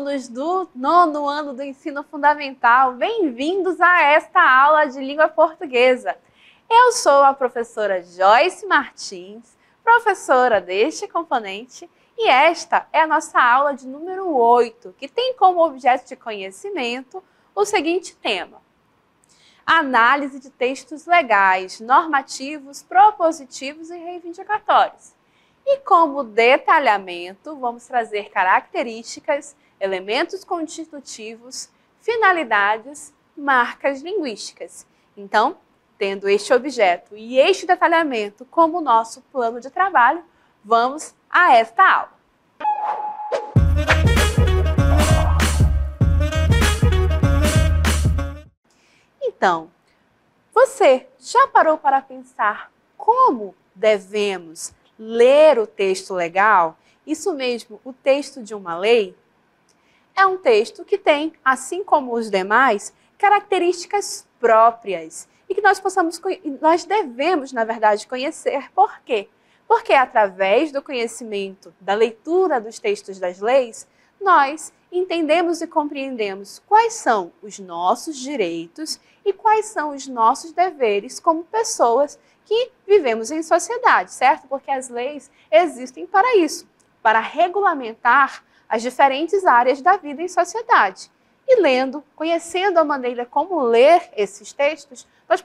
alunos do nono ano do ensino fundamental, bem-vindos a esta aula de língua portuguesa. Eu sou a professora Joyce Martins, professora deste componente, e esta é a nossa aula de número 8, que tem como objeto de conhecimento o seguinte tema: análise de textos legais, normativos, propositivos e reivindicatórios. E como detalhamento, vamos trazer características, elementos constitutivos, finalidades, marcas linguísticas. Então, tendo este objeto e este detalhamento como nosso plano de trabalho, vamos a esta aula. Então, você já parou para pensar como devemos ler o texto legal? Isso mesmo, o texto de uma lei é um texto que tem, assim como os demais, características próprias e que nós devemos, na verdade, conhecer. Por quê? Porque através do conhecimento, da leitura dos textos das leis, nós entendemos e compreendemos quais são os nossos direitos e quais são os nossos deveres como pessoas que vivemos em sociedade, certo? Porque as leis existem para isso, para regulamentar as diferentes áreas da vida em sociedade. E lendo, conhecendo a maneira como ler esses textos, nós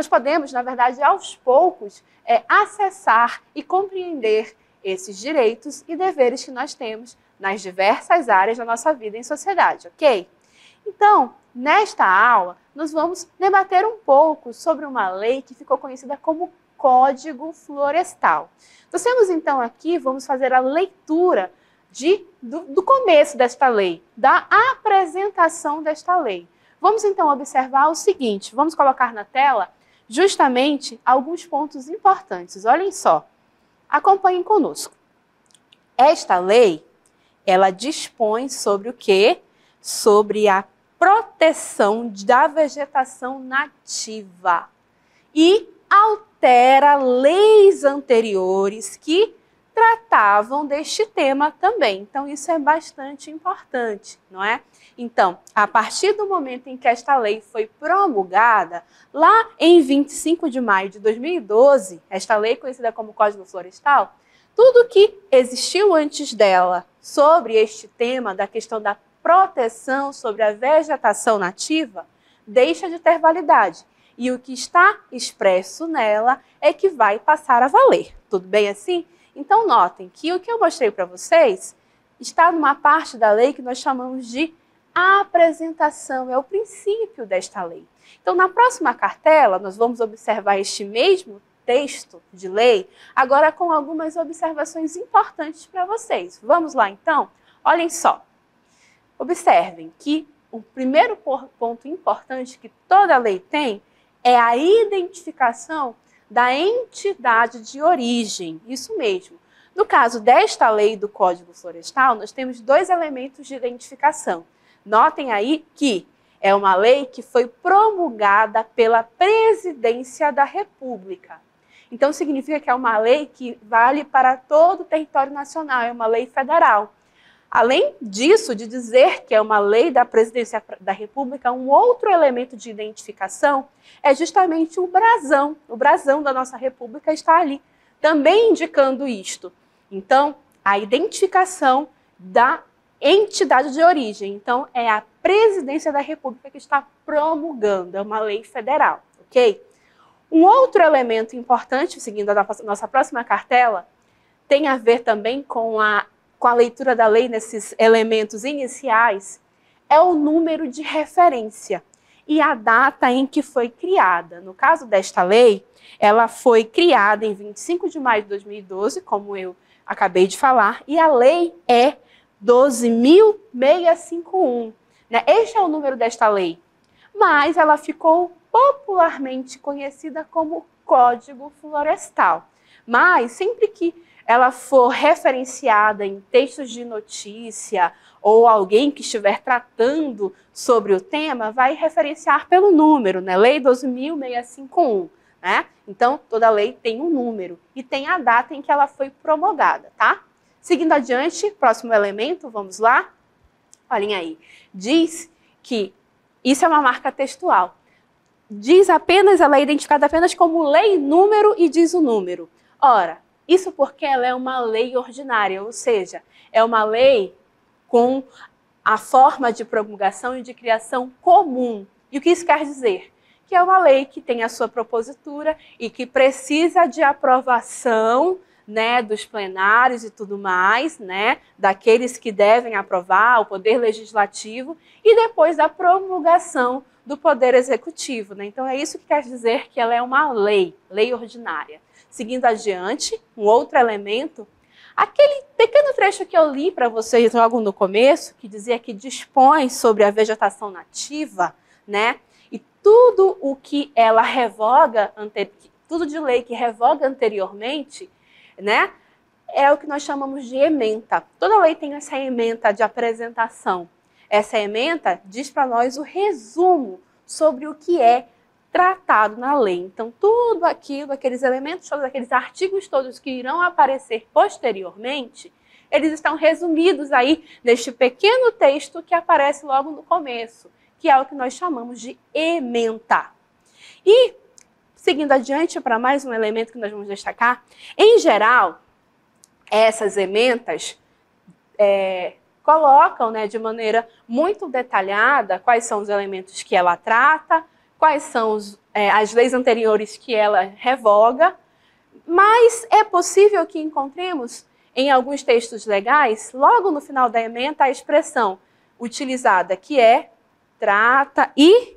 podemos, na verdade, aos poucos, acessar e compreender esses direitos e deveres que nós temos nas diversas áreas da nossa vida em sociedade, ok? Então, nesta aula, nós vamos debater um pouco sobre uma lei que ficou conhecida como Código Florestal. Nós temos então aqui, vamos fazer a leitura do começo desta lei, da apresentação desta lei. Vamos então observar o seguinte, vamos colocar na tela justamente alguns pontos importantes. Olhem só, acompanhem conosco. Esta lei, ela dispõe sobre o quê? Sobre a proteção da vegetação nativa e altera leis anteriores que tratavam deste tema também. Então, isso é bastante importante, não é? Então, a partir do momento em que esta lei foi promulgada, lá em 25 de maio de 2012, esta lei conhecida como Código Florestal, tudo que existiu antes dela sobre este tema da questão da proteção sobre a vegetação nativa deixa de ter validade. E o que está expresso nela é que vai passar a valer. Tudo bem assim? Então, notem que o que eu mostrei para vocês está numa parte da lei que nós chamamos de apresentação, é o princípio desta lei. Então, na próxima cartela, nós vamos observar este mesmo texto de lei, agora com algumas observações importantes para vocês. Vamos lá, então? Olhem só. Observem que o primeiro ponto importante que toda lei tem é a identificação da entidade de origem. Isso mesmo. No caso desta lei do Código Florestal, nós temos dois elementos de identificação. Notem aí que é uma lei que foi promulgada pela Presidência da República. Então, significa que é uma lei que vale para todo o território nacional, é uma lei federal. Além disso, de dizer que é uma lei da Presidência da República, um outro elemento de identificação é justamente o brasão. O brasão da nossa República está ali, também indicando isto. Então, a identificação da entidade de origem. Então, é a Presidência da República que está promulgando, é uma lei federal, ok? Um outro elemento importante, seguindo a nossa próxima cartela, tem a ver também com a leitura da lei nesses elementos iniciais, é o número de referência e a data em que foi criada. No caso desta lei, ela foi criada em 25 de maio de 2012, como eu acabei de falar, e a lei é 12.651. Né? Este é o número desta lei, mas ela ficou popularmente conhecida como Código Florestal. Mas sempre que ela for referenciada em textos de notícia ou alguém que estiver tratando sobre o tema, vai referenciar pelo número, né? Lei 12.651. Né? Então, toda lei tem um número e tem a data em que ela foi promulgada, tá? Seguindo adiante, próximo elemento, vamos lá. Olhem aí, diz que isso é uma marca textual. Diz apenas, ela é identificada apenas como lei número e diz o número. Ora, isso porque ela é uma lei ordinária, ou seja, é uma lei com a forma de promulgação e de criação comum. E o que isso quer dizer? Que é uma lei que tem a sua propositura e que precisa de aprovação, né, dos plenários e tudo mais, né, daqueles que devem aprovar, o Poder Legislativo, e depois da promulgação do Poder Executivo. Né? Então é isso que quer dizer que ela é uma lei ordinária. Seguindo adiante, um outro elemento, aquele pequeno trecho que eu li para vocês logo no começo, que dizia que dispõe sobre a vegetação nativa, né? E tudo o que ela revoga, tudo de lei que revoga anteriormente, né? É o que nós chamamos de ementa. Toda lei tem essa ementa de apresentação. Essa ementa diz para nós o resumo sobre o que é tratado na lei. Então, tudo aquilo, aqueles elementos todos, aqueles artigos todos que irão aparecer posteriormente, eles estão resumidos aí neste pequeno texto que aparece logo no começo, que é o que nós chamamos de ementa. E, seguindo adiante para mais um elemento que nós vamos destacar, em geral, essas ementas colocam, né, de maneira muito detalhada quais são os elementos que ela trata, quais são as leis anteriores que ela revoga, mas é possível que encontremos em alguns textos legais, logo no final da ementa, a expressão utilizada que é trata e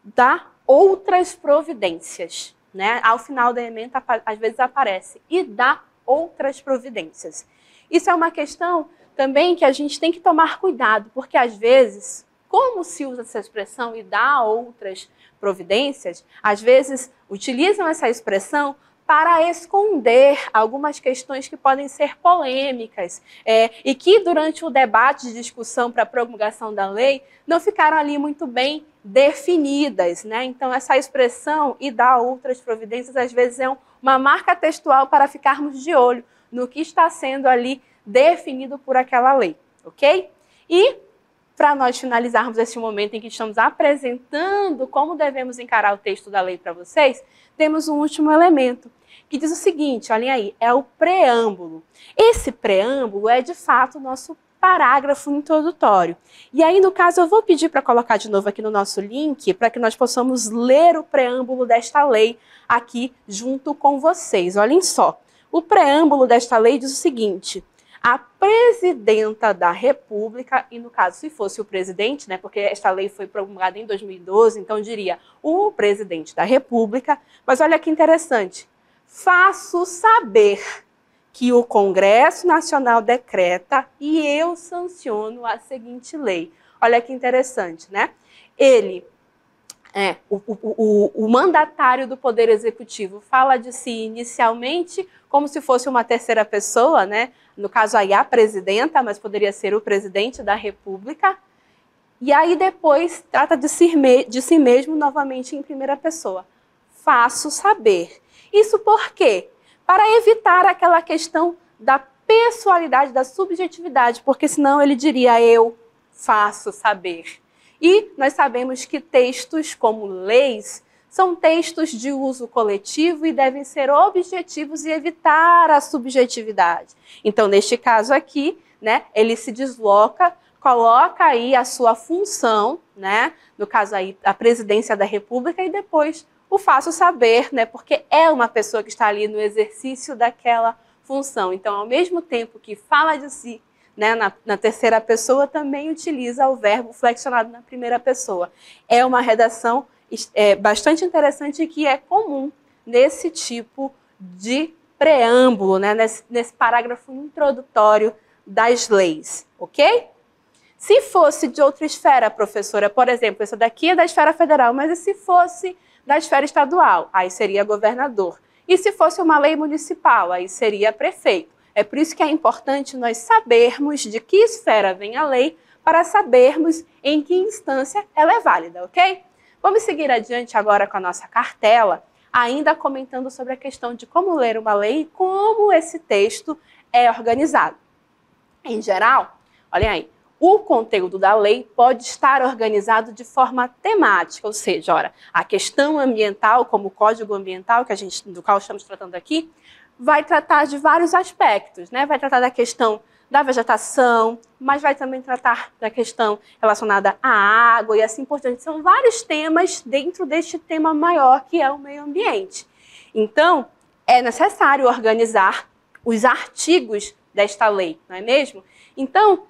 dá outras providências. Né? Ao final da ementa, às vezes aparece e dá outras providências. Isso é uma questão também que a gente tem que tomar cuidado, porque às vezes, como se usa essa expressão e dá outras providências, às vezes utilizam essa expressão para esconder algumas questões que podem ser polêmicas e que durante o debate de discussão para a promulgação da lei não ficaram ali muito bem definidas. Né? Então, essa expressão e dar outras providências, às vezes, é uma marca textual para ficarmos de olho no que está sendo ali definido por aquela lei, ok? E, para nós finalizarmos esse momento em que estamos apresentando como devemos encarar o texto da lei para vocês, temos um último elemento, que diz o seguinte, olhem aí, é o preâmbulo. Esse preâmbulo é, de fato, o nosso parágrafo introdutório. E aí, no caso, eu vou pedir para colocar de novo aqui no nosso link, para que nós possamos ler o preâmbulo desta lei aqui junto com vocês. Olhem só, o preâmbulo desta lei diz o seguinte: a presidenta da República, e no caso, se fosse o presidente, né, porque esta lei foi promulgada em 2012, então diria o presidente da República, mas olha que interessante, faço saber que o Congresso Nacional decreta e eu sanciono a seguinte lei. Olha que interessante, né? Ele, o mandatário do Poder Executivo fala de si inicialmente como se fosse uma terceira pessoa, né? No caso aí a presidenta, mas poderia ser o presidente da República. E aí depois trata de si mesmo novamente em primeira pessoa. Faço saber. Isso por quê? Para evitar aquela questão da pessoalidade, da subjetividade, porque senão ele diria eu faço saber. E nós sabemos que textos como leis são textos de uso coletivo e devem ser objetivos e evitar a subjetividade. Então, neste caso aqui, né, ele se desloca, coloca aí a sua função, né, no caso aí a presidência da República, e depois o faço saber, né, porque é uma pessoa que está ali no exercício daquela função. Então, ao mesmo tempo que fala de si, né, na terceira pessoa, também utiliza o verbo flexionado na primeira pessoa. É uma redação bastante interessante que é comum nesse tipo de preâmbulo, né, nesse parágrafo introdutório das leis, ok? Se fosse de outra esfera, professora, por exemplo, essa daqui é da esfera federal, mas e se fosse da esfera estadual? Aí seria governador. E se fosse uma lei municipal? Aí seria prefeito. É por isso que é importante nós sabermos de que esfera vem a lei para sabermos em que instância ela é válida, ok? Vamos seguir adiante agora com a nossa cartela, ainda comentando sobre a questão de como ler uma lei e como esse texto é organizado. Em geral, olhem aí, o conteúdo da lei pode estar organizado de forma temática, ou seja, ora, a questão ambiental, como o Código Ambiental, do qual estamos tratando aqui, vai tratar de vários aspectos, né? Vai tratar da questão da vegetação, mas vai também tratar da questão relacionada à água e assim por diante. São vários temas dentro deste tema maior que é o meio ambiente. Então, é necessário organizar os artigos desta lei, não é mesmo? Então,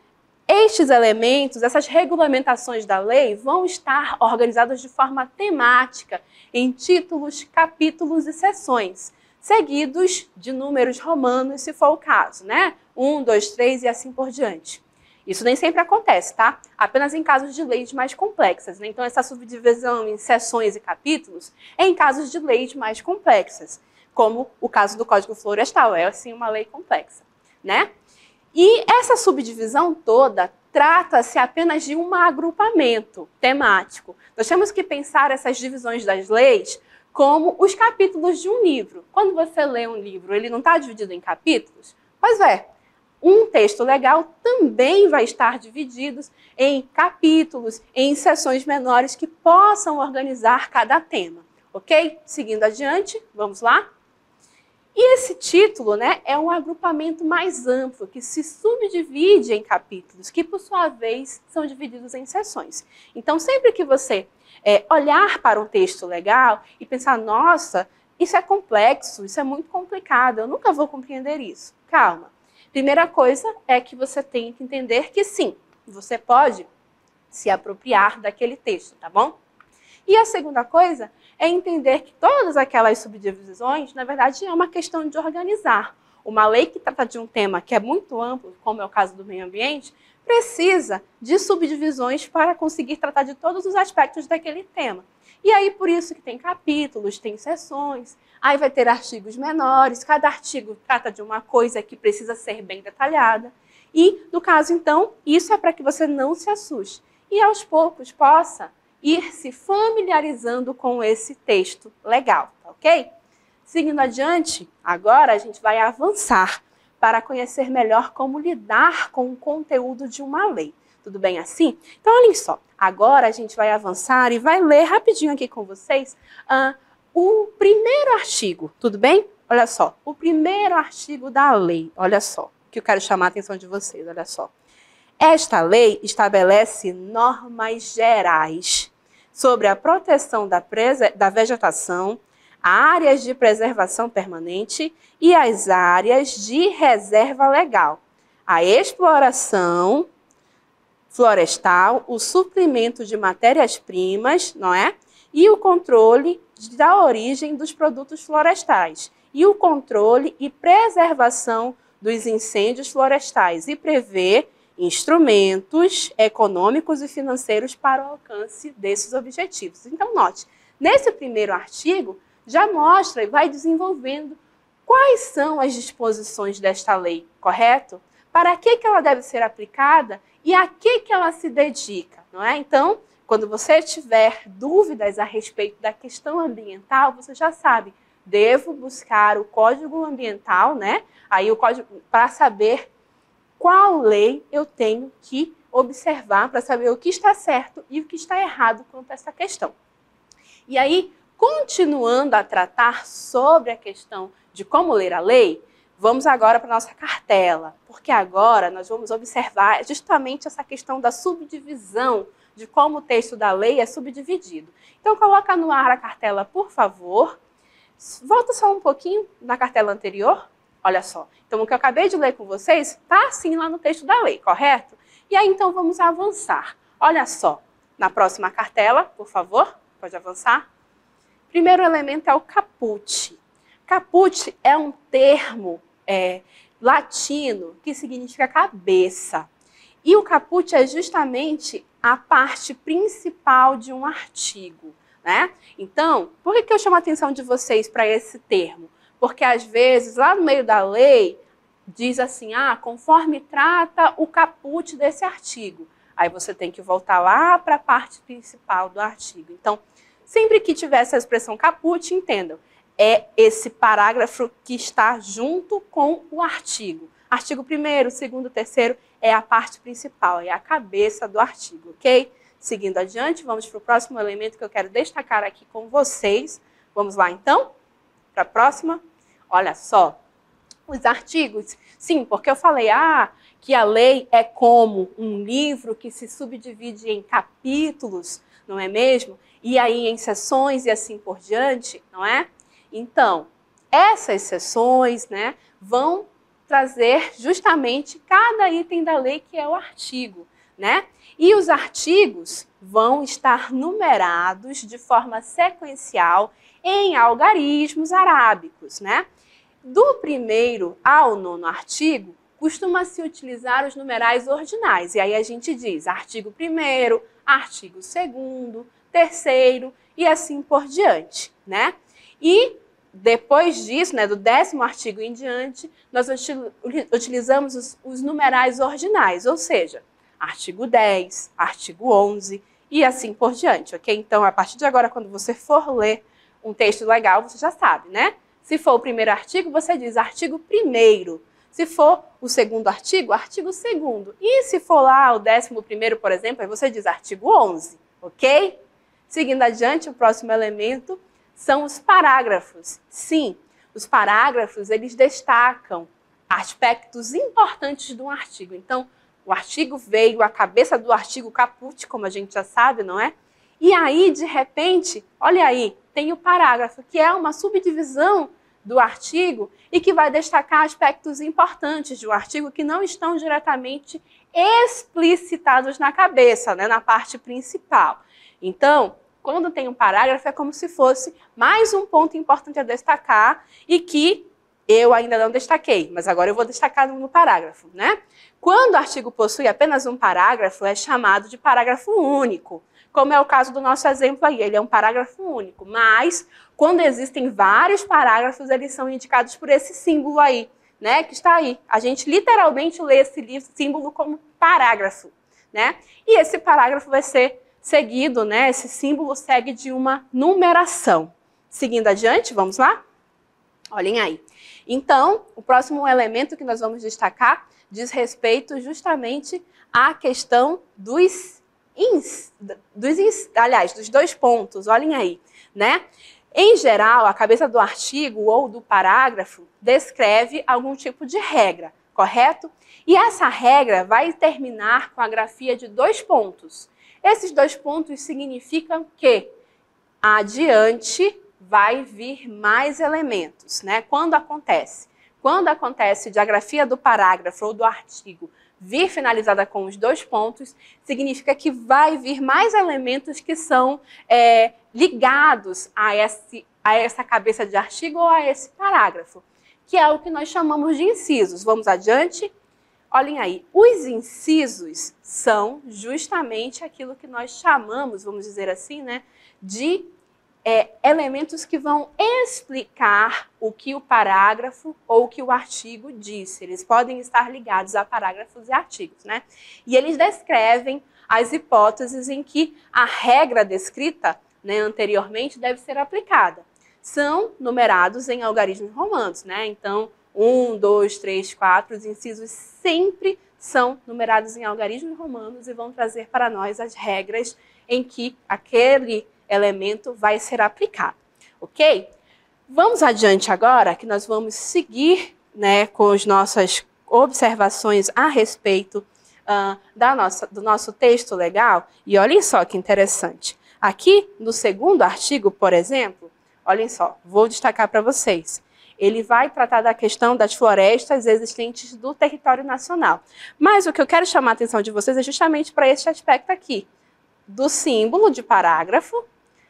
estes elementos, essas regulamentações da lei vão estar organizadas de forma temática, em títulos, capítulos e seções, seguidos de números romanos, se for o caso, né? 1, 2, 3 e assim por diante. Isso nem sempre acontece, tá? Apenas em casos de leis mais complexas, né? Então, essa subdivisão em seções e capítulos é em casos de leis mais complexas, como o caso do Código Florestal, é assim uma lei complexa, né? E essa subdivisão toda trata-se apenas de um agrupamento temático. Nós temos que pensar essas divisões das leis como os capítulos de um livro. Quando você lê um livro, ele não está dividido em capítulos? Pois é, um texto legal também vai estar dividido em capítulos, em seções menores que possam organizar cada tema, ok? Seguindo adiante, vamos lá? E esse título, né, é um agrupamento mais amplo, que se subdivide em capítulos, que por sua vez são divididos em seções. Então, sempre que você olhar para um texto legal e pensar, nossa, isso é complexo, isso é muito complicado, eu nunca vou compreender isso. Calma. Primeira coisa é que você tem que entender que sim, você pode se apropriar daquele texto, tá bom? E a segunda coisa é entender que todas aquelas subdivisões, na verdade, é uma questão de organizar. Uma lei que trata de um tema que é muito amplo, como é o caso do meio ambiente, precisa de subdivisões para conseguir tratar de todos os aspectos daquele tema. E aí, por isso que tem capítulos, tem seções, aí vai ter artigos menores, cada artigo trata de uma coisa que precisa ser bem detalhada. E, no caso, então, isso é para que você não se assuste. E, aos poucos, possa ir se familiarizando com esse texto legal, tá ok? Seguindo adiante, agora a gente vai avançar para conhecer melhor como lidar com o conteúdo de uma lei. Tudo bem assim? Então, olhem só, agora a gente vai avançar e vai ler rapidinho aqui com vocês o primeiro artigo, tudo bem? Olha só, o primeiro artigo da lei, olha só, que eu quero chamar a atenção de vocês, olha só. Esta lei estabelece normas gerais sobre a proteção da vegetação, áreas de preservação permanente e as áreas de reserva legal, a exploração florestal, o suprimento de matérias-primas, não é? E o controle da origem dos produtos florestais, e o controle e preservação dos incêndios florestais, e prevê instrumentos econômicos e financeiros para o alcance desses objetivos. Então, note, nesse primeiro artigo, já mostra e vai desenvolvendo quais são as disposições desta lei, correto? Para que ela deve ser aplicada e a que ela se dedica, não é? Então, quando você tiver dúvidas a respeito da questão ambiental, você já sabe, devo buscar o Código Ambiental, né? Aí o código para saber qual lei eu tenho que observar para saber o que está certo e o que está errado quanto a essa questão. E aí, continuando a tratar sobre a questão de como ler a lei, vamos agora para a nossa cartela, porque agora nós vamos observar justamente essa questão da subdivisão, de como o texto da lei é subdividido. Então, coloca no ar a cartela, por favor. Volta só um pouquinho na cartela anterior. Olha só, então o que eu acabei de ler com vocês está assim lá no texto da lei, correto? E aí então vamos avançar. Olha só, na próxima cartela, por favor, pode avançar. Primeiro elemento é o caput. Caput é um termo latino que significa cabeça. E o caput é justamente a parte principal de um artigo, né? Então, por que eu chamo a atenção de vocês para esse termo? Porque, às vezes, lá no meio da lei, diz assim, conforme trata o caput desse artigo. Aí você tem que voltar lá para a parte principal do artigo. Então, sempre que tiver essa expressão caput, entendam, é esse parágrafo que está junto com o artigo. Artigo 1º, 2º, 3º, é a parte principal, é a cabeça do artigo, ok? Seguindo adiante, vamos para o próximo elemento que eu quero destacar aqui com vocês. Vamos lá, então, para a próxima. Olha só, os artigos, sim, porque eu falei, que a lei é como um livro que se subdivide em capítulos, não é mesmo? E aí em seções e assim por diante, não é? Então, essas seções, né, vão trazer justamente cada item da lei que é o artigo, né? E os artigos vão estar numerados de forma sequencial em algarismos arábicos, né? Do primeiro ao 9º artigo, costuma-se utilizar os numerais ordinais. E aí a gente diz artigo 1º, artigo 2º, 3º e assim por diante, né? E depois disso, né, do 10º artigo em diante, nós utilizamos os numerais ordinais, ou seja, artigo 10, artigo 11 e assim por diante, ok? Então, a partir de agora, quando você for ler um texto legal, você já sabe, né? Se for o primeiro artigo, você diz artigo 1º. Se for o segundo artigo, artigo 2º. E se for lá o 11º, por exemplo, aí você diz artigo 11, ok? Seguindo adiante, o próximo elemento são os parágrafos. Sim, os parágrafos, eles destacam aspectos importantes de um artigo. Então, o artigo veio, a cabeça do artigo, caput, como a gente já sabe, não é? E aí, de repente, olha aí, tem o parágrafo, que é uma subdivisão do artigo e que vai destacar aspectos importantes de um artigo que não estão diretamente explicitados na cabeça, né, na parte principal. Então, quando tem um parágrafo, é como se fosse mais um ponto importante a destacar e que eu ainda não destaquei, mas agora eu vou destacar no parágrafo, né? Quando o artigo possui apenas um parágrafo, é chamado de parágrafo único, como é o caso do nosso exemplo aí, ele é um parágrafo único, mas quando existem vários parágrafos, eles são indicados por esse símbolo aí, né, que está aí. A gente literalmente lê esse símbolo como parágrafo, né? E esse parágrafo vai ser seguido, né, esse símbolo segue de uma numeração. Seguindo adiante, vamos lá? Olhem aí. Então, o próximo elemento que nós vamos destacar diz respeito justamente à questão dos 2 pontos, olhem aí, né? Em geral, a cabeça do artigo ou do parágrafo descreve algum tipo de regra, correto? E essa regra vai terminar com a grafia de 2 pontos. Esses 2 pontos significam que adiante vai vir mais elementos, né? Quando acontece? Quando acontece de a grafia do parágrafo ou do artigo vir finalizada com os 2 pontos, significa que vai vir mais elementos que são ligados a essa cabeça de artigo ou a esse parágrafo, que é o que nós chamamos de incisos. Vamos adiante? Olhem aí, os incisos são justamente aquilo que nós chamamos, vamos dizer assim, né, de elementos que vão explicar o que o parágrafo ou o que o artigo disse. Eles podem estar ligados a parágrafos e artigos, né? E eles descrevem as hipóteses em que a regra descrita, né, anteriormente deve ser aplicada. São numerados em algarismos romanos, né? Então, 1, 2, 3, 4, os incisos sempre são numerados em algarismos romanos e vão trazer para nós as regras em que aquele elemento vai ser aplicado, ok? Vamos adiante agora, que nós vamos seguir, né, com as nossas observações a respeito do nosso texto legal. E olhem só que interessante. Aqui, no 2º artigo, por exemplo, olhem só, vou destacar para vocês. Ele vai tratar da questão das florestas existentes do território nacional. Mas o que eu quero chamar a atenção de vocês é justamente para este aspecto aqui, do símbolo de parágrafo,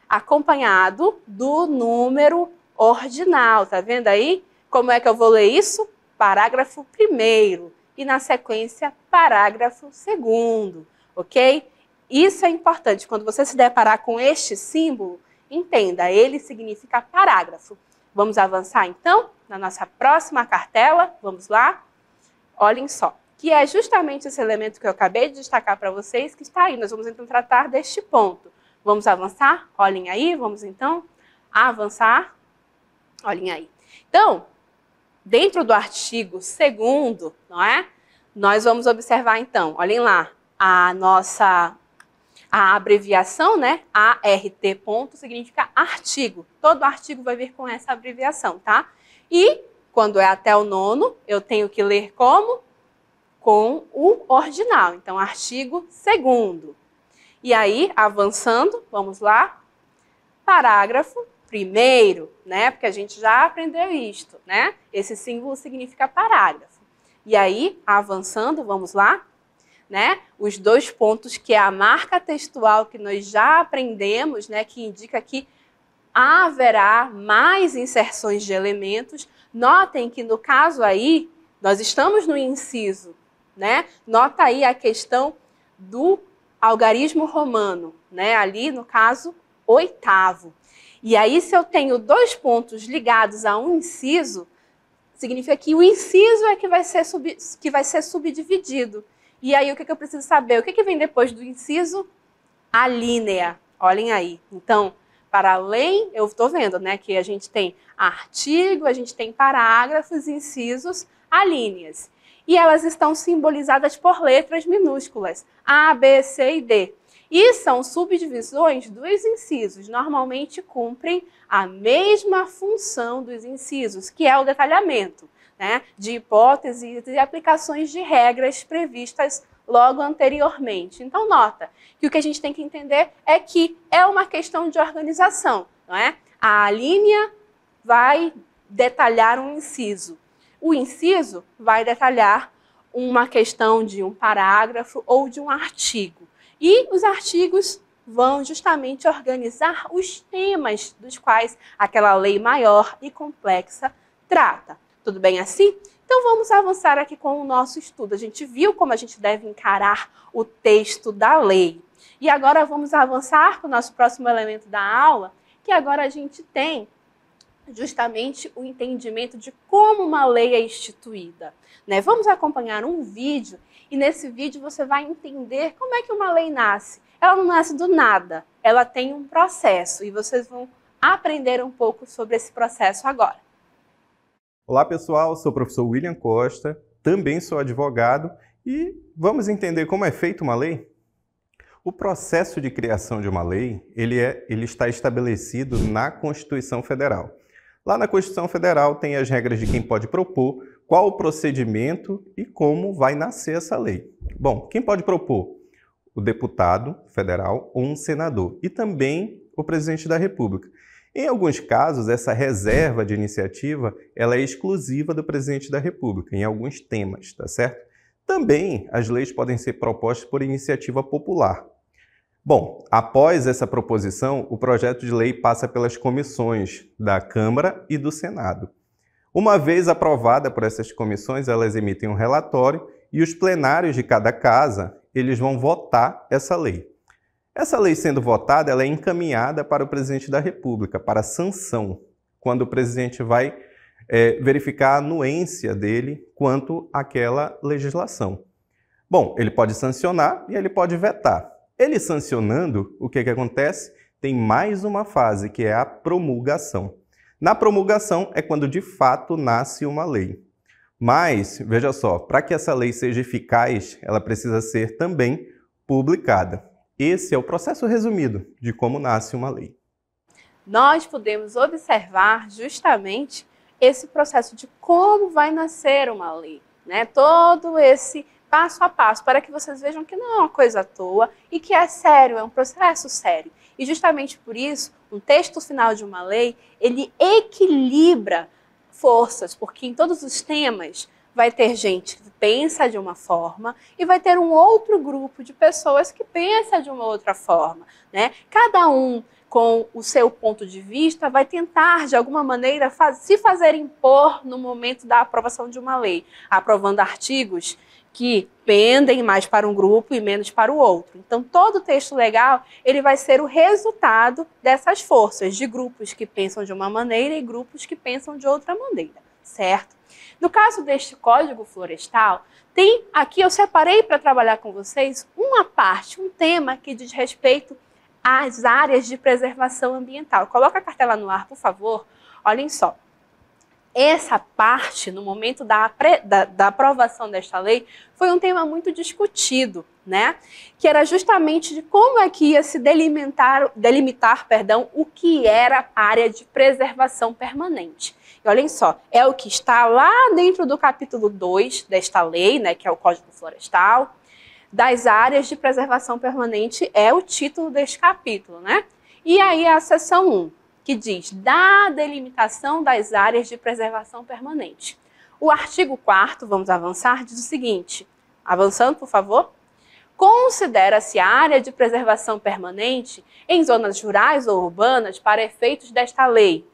acompanhado do número ordinal. Tá vendo aí? Como é que eu vou ler isso? Parágrafo 1º e, na sequência, parágrafo 2º, ok? Isso é importante. Quando você se deparar com este símbolo, entenda, ele significa parágrafo. Vamos avançar, então, na nossa próxima cartela. Vamos lá? Olhem só, que é justamente esse elemento que eu acabei de destacar para vocês, que está aí. Nós vamos, então, tratar deste ponto. Vamos avançar? Olhem aí, vamos então avançar. Olhem aí. Então, dentro do artigo 2º, não é? Nós vamos observar então, olhem lá, a abreviação, né? ART ponto significa artigo. Todo artigo vai vir com essa abreviação, tá? E quando é até o nono, eu tenho que ler como? Com o ordinal. Então, artigo 2º. E aí, avançando, vamos lá. Parágrafo 1º, né? Porque a gente já aprendeu isto, né? Esse símbolo significa parágrafo. E aí, avançando, vamos lá, né? Os 2 pontos que é a marca textual que nós já aprendemos, né? Que indica que haverá mais inserções de elementos. Notem que no caso aí, nós estamos no inciso, né? Nota aí a questão do algarismo romano, né? Ali no caso 8º. E aí, se eu tenho 2 pontos ligados a um inciso, significa que o inciso é que vai ser subdividido. E aí, o que eu preciso saber? O que vem depois do inciso? A línea. Olhem aí. Então, para além, eu estou vendo, né, que a gente tem artigo, a gente tem parágrafos, incisos, alíneas. E elas estão simbolizadas por letras minúsculas, A, B, C e D. E são subdivisões dos incisos. Normalmente cumprem a mesma função dos incisos, que é o detalhamento, né, de hipóteses e aplicações de regras previstas logo anteriormente. Então, nota que o que a gente tem que entender é que é uma questão de organização, não é? A linha vai detalhar um inciso. O inciso vai detalhar uma questão de um parágrafo ou de um artigo. E os artigos vão justamente organizar os temas dos quais aquela lei maior e complexa trata. Tudo bem assim? Então vamos avançar aqui com o nosso estudo. A gente viu como a gente deve encarar o texto da lei. E agora vamos avançar com o nosso próximo elemento da aula, que agora a gente tem justamente o entendimento de como uma lei é instituída, né? Vamos acompanhar um vídeo e nesse vídeo você vai entender como é que uma lei nasce. Ela não nasce do nada, ela tem um processo e vocês vão aprender um pouco sobre esse processo agora. Olá pessoal, sou o professor William Costa, também sou advogado e vamos entender como é feita uma lei? O processo de criação de uma lei, ele está estabelecido na Constituição Federal. Lá na Constituição Federal tem as regras de quem pode propor, qual o procedimento e como vai nascer essa lei. Bom, quem pode propor? O deputado federal ou um senador e também o presidente da República. Em alguns casos, essa reserva de iniciativa ela é exclusiva do presidente da República, em alguns temas, tá certo? Também as leis podem ser propostas por iniciativa popular. Bom, após essa proposição, o projeto de lei passa pelas comissões da Câmara e do Senado. Uma vez aprovada por essas comissões, elas emitem um relatório e os plenários de cada casa, eles vão votar essa lei. Essa lei sendo votada, ela é encaminhada para o presidente da República, para sanção, quando o presidente vai verificar a anuência dele quanto àquela legislação. Bom, ele pode sancionar e ele pode vetar. Ele sancionando, o que acontece? Tem mais uma fase, que é a promulgação. Na promulgação é quando de fato nasce uma lei. Mas, veja só, para que essa lei seja eficaz, ela precisa ser também publicada. Esse é o processo resumido de como nasce uma lei. Nós podemos observar justamente esse processo de como vai nascer uma lei, né? Todo esse passo a passo, para que vocês vejam que não é uma coisa à toa e que é sério, é um processo sério. E justamente por isso, um texto final de uma lei, ele equilibra forças, porque em todos os temas vai ter gente que pensa de uma forma e vai ter um outro grupo de pessoas que pensa de uma outra forma, né? Cada um com o seu ponto de vista vai tentar, de alguma maneira, se fazer impor no momento da aprovação de uma lei, aprovando artigos que pendem mais para um grupo e menos para o outro. Então, todo texto legal ele vai ser o resultado dessas forças, de grupos que pensam de uma maneira e grupos que pensam de outra maneira, certo? No caso deste Código Florestal, tem aqui, eu separei para trabalhar com vocês, uma parte, um tema que diz respeito às áreas de preservação ambiental. Coloca a cartela no ar, por favor. Olhem só. essa parte, no momento da aprovação desta lei, foi um tema muito discutido, né? Que era justamente de como é que ia se delimitar, o que era área de preservação permanente. E olhem só, é o que está lá dentro do capítulo 2 desta lei, né, que é o Código Florestal, das áreas de preservação permanente, é o título deste capítulo, né? E aí a seção 1, que diz da delimitação das áreas de preservação permanente. O artigo 4º, vamos avançar, diz o seguinte, avançando, por favor. Considera-se a área de preservação permanente em zonas rurais ou urbanas para efeitos desta lei,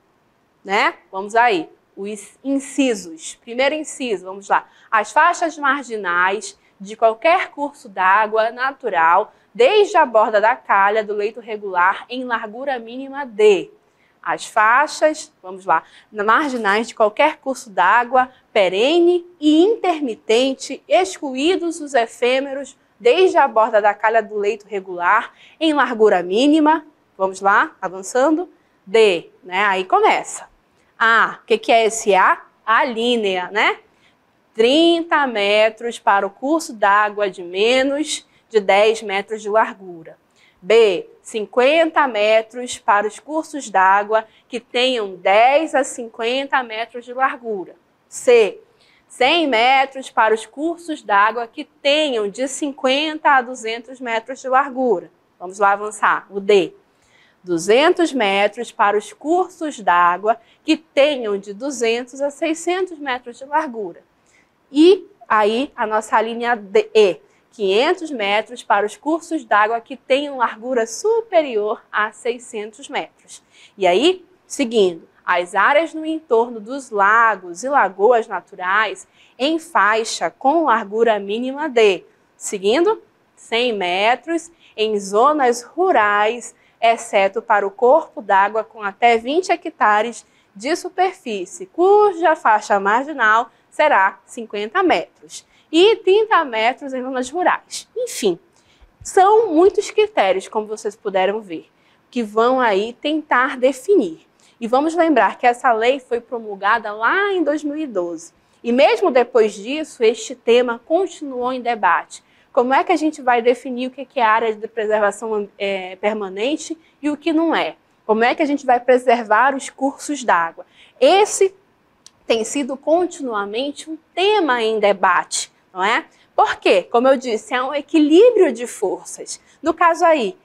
né? Vamos aí, os incisos. Primeiro inciso, vamos lá. As faixas marginais de qualquer curso d'água natural, desde a borda da calha do leito regular em largura mínima de... As faixas, vamos lá, marginais de qualquer curso d'água, perene e intermitente, excluídos os efêmeros, desde a borda da calha do leito regular, em largura mínima, vamos lá, avançando, D, né? Aí começa. A, o que é esse A? A línea, né? 30 metros para o curso d'água de menos de 10 metros de largura. B, 50 metros para os cursos d'água que tenham 10 a 50 metros de largura. C, 100 metros para os cursos d'água que tenham de 50 a 200 metros de largura. Vamos lá avançar. O D, 200 metros para os cursos d'água que tenham de 200 a 600 metros de largura. E aí a nossa linha E, 500 metros para os cursos d'água que tenham largura superior a 600 metros. E aí, seguindo, as áreas no entorno dos lagos e lagoas naturais em faixa com largura mínima de, seguindo, 100 metros em zonas rurais, exceto para o corpo d'água com até 20 hectares de superfície, cuja faixa marginal será 50 metros. E 30 metros em zonas rurais. Enfim, são muitos critérios, como vocês puderam ver, que vão aí tentar definir. E vamos lembrar que essa lei foi promulgada lá em 2012. E mesmo depois disso, este tema continuou em debate. Como é que a gente vai definir o que é área de preservação permanente e o que não é? Como é que a gente vai preservar os cursos d'água? Esse tem sido continuamente um tema em debate. Não é? Por quê? Como eu disse, é um equilíbrio de forças. No caso aí,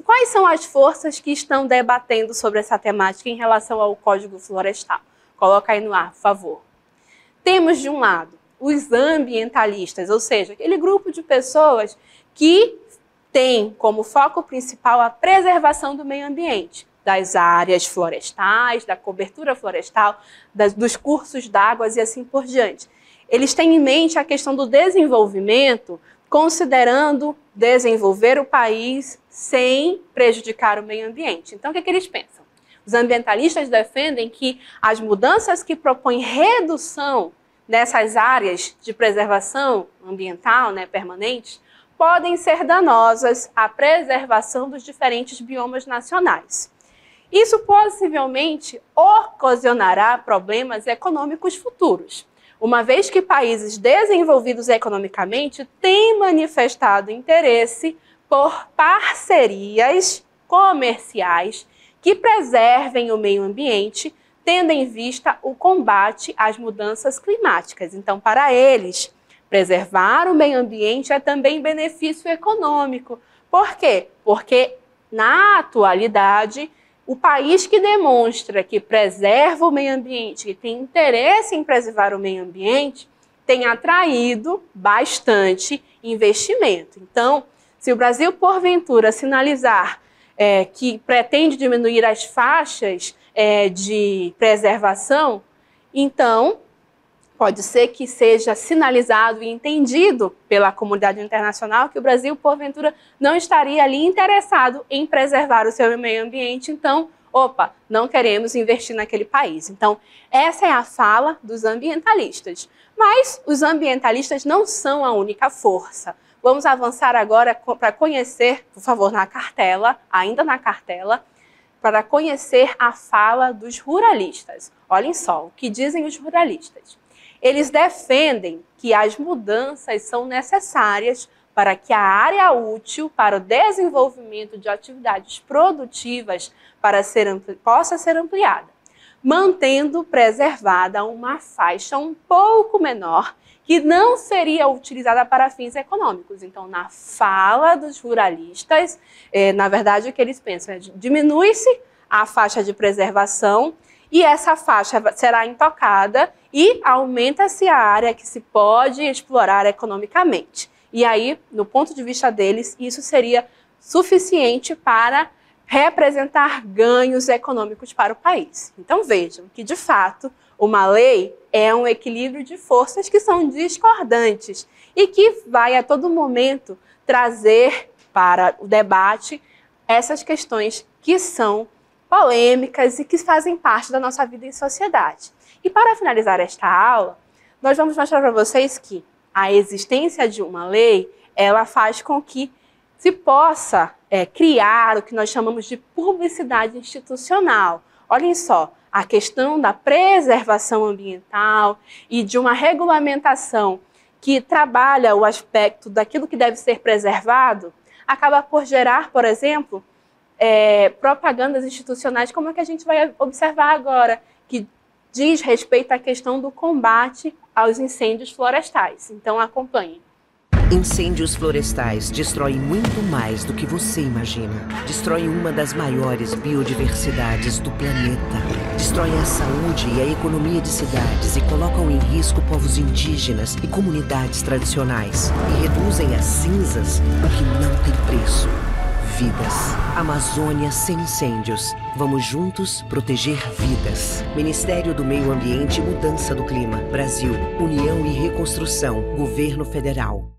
quais são as forças que estão debatendo sobre essa temática em relação ao Código Florestal? Coloca aí no ar, por favor. Temos, de um lado, os ambientalistas, ou seja, aquele grupo de pessoas que tem como foco principal a preservação do meio ambiente, das áreas florestais, da cobertura florestal, dos cursos d'água e assim por diante. Eles têm em mente a questão do desenvolvimento, considerando desenvolver o país sem prejudicar o meio ambiente. Então, o que eles pensam? Os ambientalistas defendem que as mudanças que propõem redução nessas áreas de preservação ambiental, né, permanentes, podem ser danosas à preservação dos diferentes biomas nacionais. Isso possivelmente ocasionará problemas econômicos futuros, uma vez que países desenvolvidos economicamente têm manifestado interesse por parcerias comerciais que preservem o meio ambiente, tendo em vista o combate às mudanças climáticas. Então, para eles, preservar o meio ambiente é também benefício econômico. Por quê? Porque, na atualidade, o país que demonstra que preserva o meio ambiente, que tem interesse em preservar o meio ambiente, tem atraído bastante investimento. Então, se o Brasil, porventura, sinalizar que pretende diminuir as faixas de preservação, então pode ser que seja sinalizado e entendido pela comunidade internacional que o Brasil, porventura, não estaria ali interessado em preservar o seu meio ambiente. Então, opa, não queremos investir naquele país. Então, essa é a fala dos ambientalistas. Mas os ambientalistas não são a única força. Vamos avançar agora para conhecer, por favor, na cartela, ainda na cartela, para conhecer a fala dos ruralistas. Olhem só o que dizem os ruralistas. Eles defendem que as mudanças são necessárias para que a área útil para o desenvolvimento de atividades produtivas possa ser ampliada, mantendo preservada uma faixa um pouco menor que não seria utilizada para fins econômicos. Então, na fala dos ruralistas, na verdade, o que eles pensam é diminui-se a faixa de preservação e essa faixa será intocada e aumenta-se a área que se pode explorar economicamente. E aí, no ponto de vista deles, isso seria suficiente para representar ganhos econômicos para o país. Então vejam que, de fato, uma lei é um equilíbrio de forças que são discordantes e que vai a todo momento trazer para o debate essas questões que são polêmicas e que fazem parte da nossa vida em sociedade. E para finalizar esta aula, nós vamos mostrar para vocês que a existência de uma lei, ela faz com que se possa criar o que nós chamamos de publicidade institucional. Olhem só, a questão da preservação ambiental e de uma regulamentação que trabalha o aspecto daquilo que deve ser preservado, acaba por gerar, por exemplo, propagandas institucionais, como é que a gente vai observar agora, que diz respeito à questão do combate aos incêndios florestais. Então, acompanhem. Incêndios florestais destroem muito mais do que você imagina. Destroem uma das maiores biodiversidades do planeta. Destroem a saúde e a economia de cidades e colocam em risco povos indígenas e comunidades tradicionais. E reduzem a cinzas o que não tem preço. Vidas. Amazônia sem incêndios. Vamos juntos proteger vidas. Ministério do Meio Ambiente e Mudança do Clima. Brasil. União e Reconstrução. Governo Federal.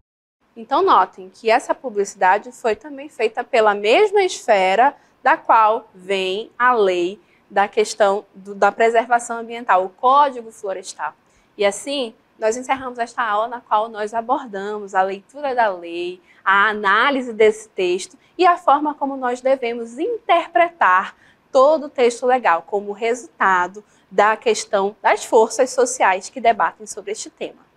Então notem que essa publicidade foi também feita pela mesma esfera da qual vem a lei da questão da preservação ambiental, o Código Florestal. E assim, nós encerramos esta aula na qual nós abordamos a leitura da lei, a análise desse texto e a forma como nós devemos interpretar todo o texto legal como resultado da questão das forças sociais que debatem sobre este tema.